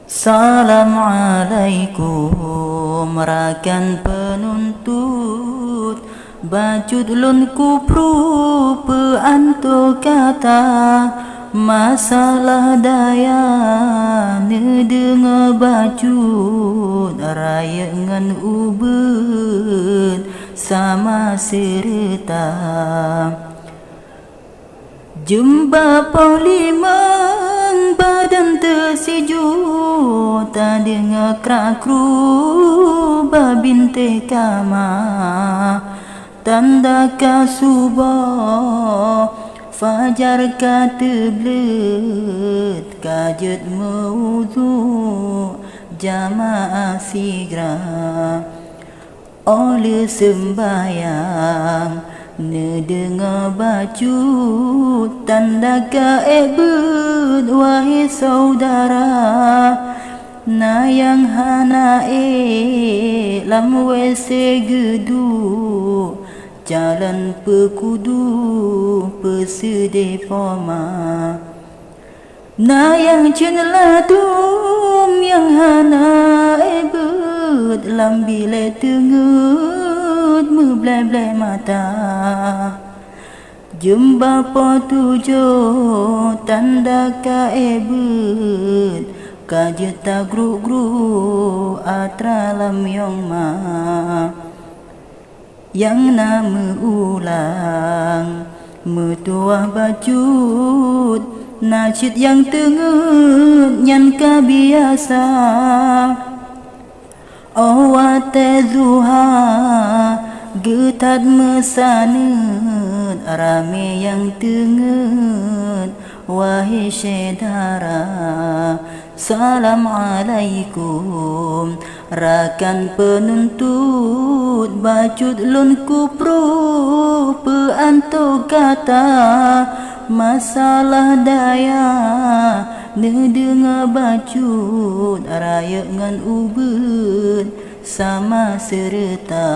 Assalamualaikum rakan penuntut, bacut lun kupru peanto kata masalah daya nedenga bacut raya ngan ubud sama serta jumpa poliman badan tersiju tak dengar krakru babinte kama tanda kasubah fajar kata belet kajet mewudu jamaah sigra oleh sembayang nedengar bacut tanda kaebut wahai saudara nayang hanae lam wese gedu jalan pekudu pesede poma nayang cenladum yang hanae but lam bile tengut meblai-blai mata jumpa po tujo tanda kaebut kajeta gru-gru atra lam yong ma yang nama ulang metuah bacut nasyid yang tengut nyan kabiasa awate zuha getat mesanet rame yang tenget wahai saudara. Assalamualaikum rakan penuntut, bacut lun kupru peanto kata masalah daya nedengar bacut raya ngan ubud sama serta.